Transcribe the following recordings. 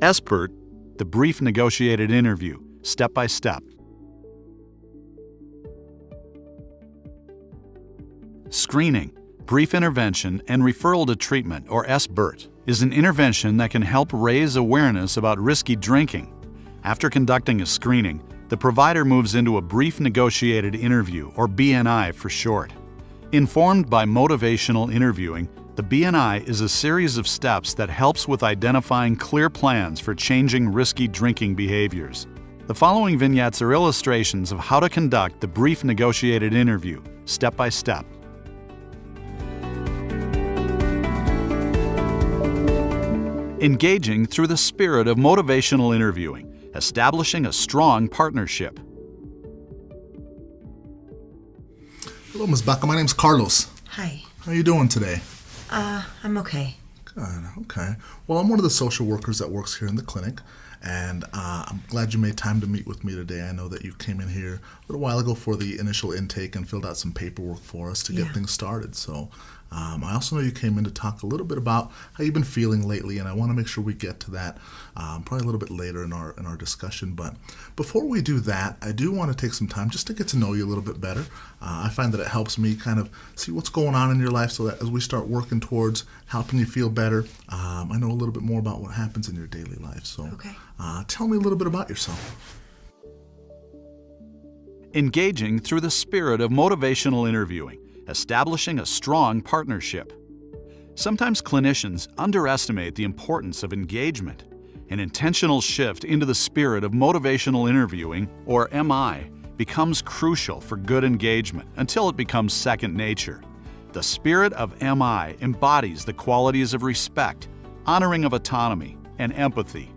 SBIRT, the brief negotiated interview, step by step. Screening, brief intervention, and referral to treatment, or SBIRT, is an intervention that can help raise awareness about risky drinking. After conducting a screening, the provider moves into a brief negotiated interview, or BNI for short. Informed by motivational interviewing, the BNI is a series of steps that helps with identifying clear plans for changing risky drinking behaviors. The following vignettes are illustrations of how to conduct the brief negotiated interview, step by step. Engaging through the spirit of motivational interviewing, establishing a strong partnership. Hello, Ms. Baca. My name's Carlos. Hi. How are you doing today? I'm okay. Good. Okay. Well, I'm one of the social workers that works here in the clinic, and I'm glad you made time to meet with me today. I know that you came in here a little while ago for the initial intake and filled out some paperwork for us to get things started. So I also know you came in to talk a little bit about how you've been feeling lately, and I want to make sure we get to that probably a little bit later in our discussion. But before we do that, I do want to take some time just to get to know you a little bit better. I find that it helps me kind of see what's going on in your life so that as we start working towards helping you feel better, I know a little bit more about what happens in your daily life. So tell me a little bit about yourself. Engaging through the spirit of motivational interviewing, establishing a strong partnership. Sometimes clinicians underestimate the importance of engagement. An intentional shift into the spirit of motivational interviewing, or MI, becomes crucial for good engagement until it becomes second nature. The spirit of MI embodies the qualities of respect, honoring of autonomy, and empathy.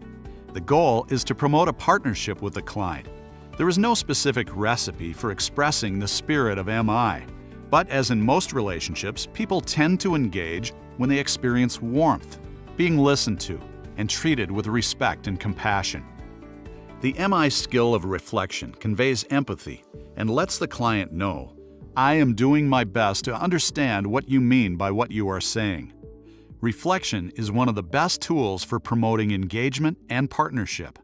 The goal is to promote a partnership with the client. There is no specific recipe for expressing the spirit of MI. But as in most relationships, people tend to engage when they experience warmth, being listened to, and treated with respect and compassion. The MI skill of reflection conveys empathy and lets the client know, I am doing my best to understand what you mean by what you are saying. Reflection is one of the best tools for promoting engagement and partnership.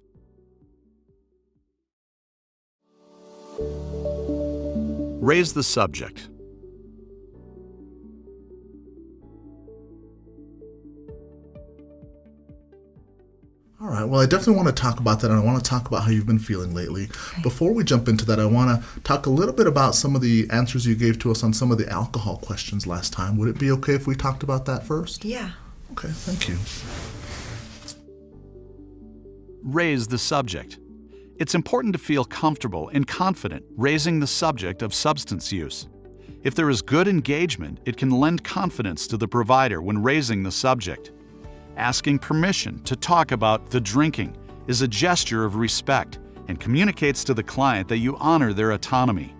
Raise the subject. All right, well, I definitely want to talk about that, and I want to talk about how you've been feeling lately. Okay. Before we jump into that, I want to talk a little bit about some of the answers you gave to us on some of the alcohol questions last time. Would it be okay if we talked about that first? Yeah. Okay, thank you. Raise the subject. It's important to feel comfortable and confident raising the subject of substance use. If there is good engagement, it can lend confidence to the provider when raising the subject. Asking permission to talk about the drinking is a gesture of respect and communicates to the client that you honor their autonomy.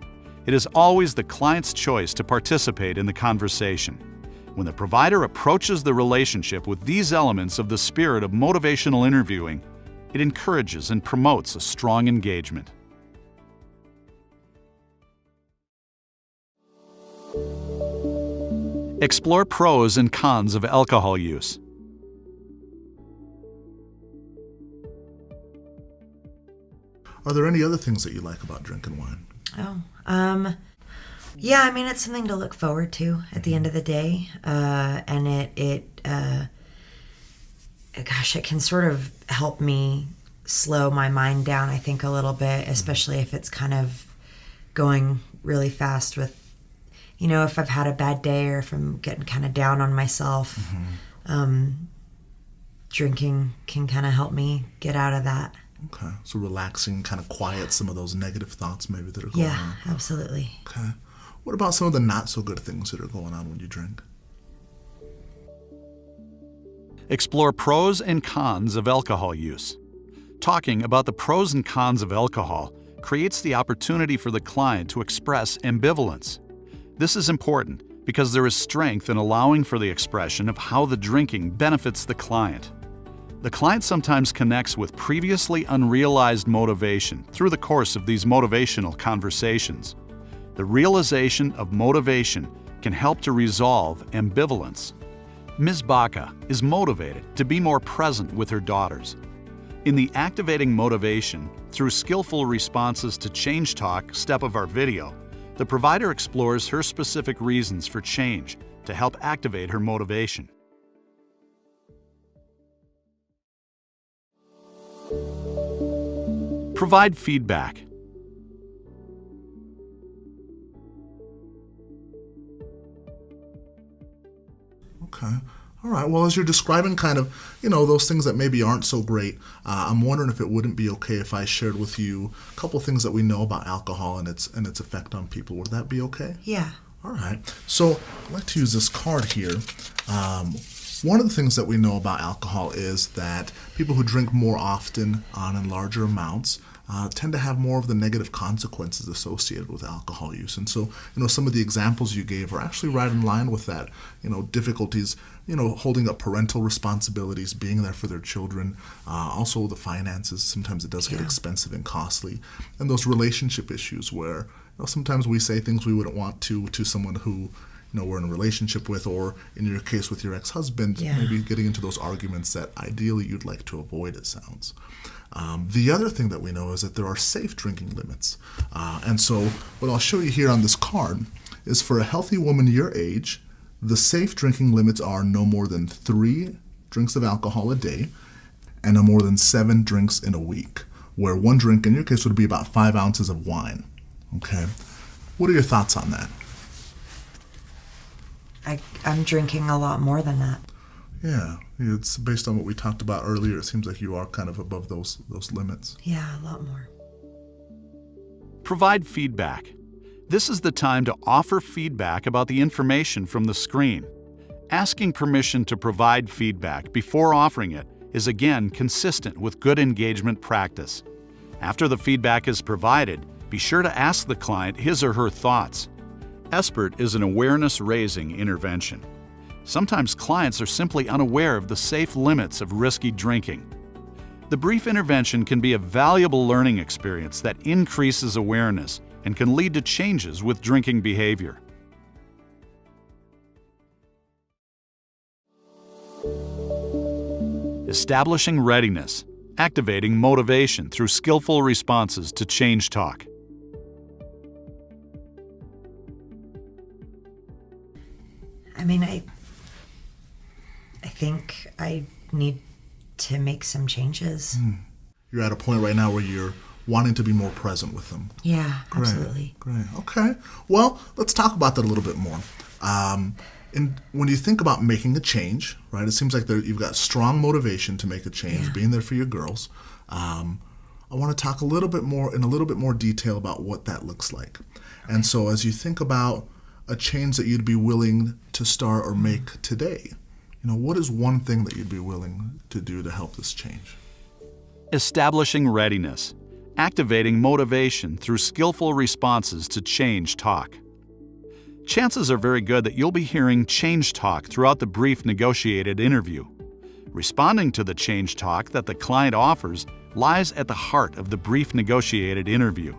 It is always the client's choice to participate in the conversation. When the provider approaches the relationship with these elements of the spirit of motivational interviewing, it encourages and promotes a strong engagement. Explore pros and cons of alcohol use. Are there any other things that you like about drinking wine? Yeah, I mean, it's something to look forward to at the end of the day. And it can sort of help me slow my mind down, I think, a little bit, especially if it's kind of going really fast with, if I've had a bad day or if I'm getting kind of down on myself. Drinking can kind of help me get out of that. Okay, so relaxing kind of quiets some of those negative thoughts maybe that are going on. Yeah, absolutely. Okay. What about some of the not so good things that are going on when you drink? Explore pros and cons of alcohol use. Talking about the pros and cons of alcohol creates the opportunity for the client to express ambivalence. This is important because there is strength in allowing for the expression of how the drinking benefits the client. The client sometimes connects with previously unrealized motivation through the course of these motivational conversations. The realization of motivation can help to resolve ambivalence. Ms. Baca is motivated to be more present with her daughters. In the Activating Motivation Through Skillful Responses to Change Talk step of our video, the provider explores her specific reasons for change to help activate her motivation. Provide feedback. Okay. All right. Well, as you're describing kind of, those things that maybe aren't so great, I'm wondering if it wouldn't be okay if I shared with you a couple things that we know about alcohol and its effect on people. Would that be okay? Yeah. All right. So I'd like to use this card here. One of the things that we know about alcohol is that people who drink more often on in larger amounts tend to have more of the negative consequences associated with alcohol use. And so, some of the examples you gave are actually right in line with that. Difficulties, holding up parental responsibilities, being there for their children, also the finances. Sometimes it does get expensive and costly. And those relationship issues where, sometimes we say things we wouldn't want to someone who, we're in a relationship with, or in your case with your ex-husband, maybe getting into those arguments that ideally you'd like to avoid, it sounds. The other thing that we know is that there are safe drinking limits. And so what I'll show you here on this card is for a healthy woman your age, the safe drinking limits are no more than 3 drinks of alcohol a day and no more than 7 drinks in a week, where 1 drink in your case would be about 5 ounces of wine. Okay. What are your thoughts on that? I'm drinking a lot more than that. Yeah, it's based on what we talked about earlier. It seems like you are kind of above those limits. Yeah, a lot more. Provide feedback. This is the time to offer feedback about the information from the screen. Asking permission to provide feedback before offering it is again consistent with good engagement practice. After the feedback is provided, be sure to ask the client his or her thoughts. SBIRT is an awareness-raising intervention. Sometimes clients are simply unaware of the safe limits of risky drinking. The brief intervention can be a valuable learning experience that increases awareness and can lead to changes with drinking behavior. Establishing readiness, activating motivation through skillful responses to change talk. I think I need to make some changes. You're at a point right now where you're wanting to be more present with them. Yeah, Great, absolutely. Great. Okay. Well, let's talk about that a little bit more. And when you think about making a change, right, it seems like you've got strong motivation to make a change, being there for your girls. I want to talk in a little bit more detail about what that looks like. Okay. And so as you think about a change that you'd be willing to start or make today, what is one thing that you'd be willing to do to help this change? Establishing readiness, activating motivation through skillful responses to change talk. Chances are very good that you'll be hearing change talk throughout the brief negotiated interview. Responding to the change talk that the client offers lies at the heart of the brief negotiated interview.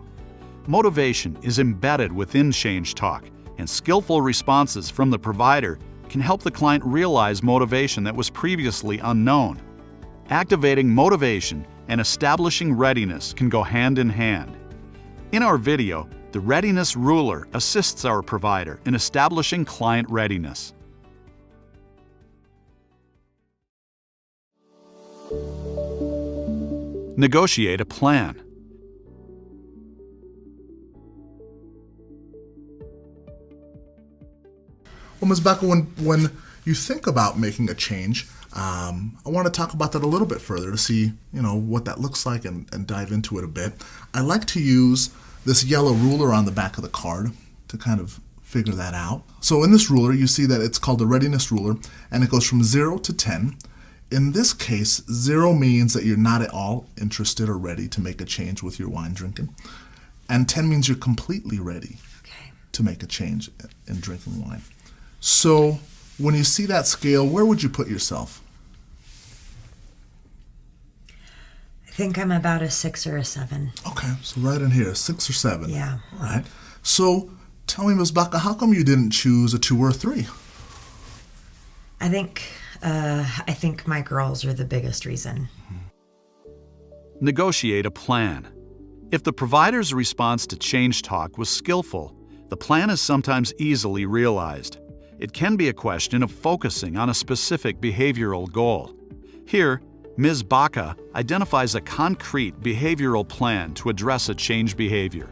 Motivation is embedded within change talk, and skillful responses from the provider can help the client realize motivation that was previously unknown. Activating motivation and establishing readiness can go hand in hand. In our video, the Readiness Ruler assists our provider in establishing client readiness. Negotiate a plan. Well, Ms. Baca, when you think about making a change, I want to talk about that a little bit further to see, what that looks like and dive into it a bit. I like to use this yellow ruler on the back of the card to kind of figure that out. So in this ruler, you see that it's called the Readiness Ruler, and it goes from 0 to 10. In this case, 0 means that you're not at all interested or ready to make a change with your wine drinking, and 10 means you're completely ready to make a change in drinking wine. So when you see that scale, where would you put yourself? I think I'm about a 6 or a 7. Okay, so right in here, 6 or 7. Yeah. All right. So tell me, Ms. Baca, how come you didn't choose a 2 or a 3? I think my girls are the biggest reason. Negotiate a plan. If the provider's response to change talk was skillful, the plan is sometimes easily realized. It can be a question of focusing on a specific behavioral goal. Here, Ms. Baca identifies a concrete behavioral plan to address a change behavior.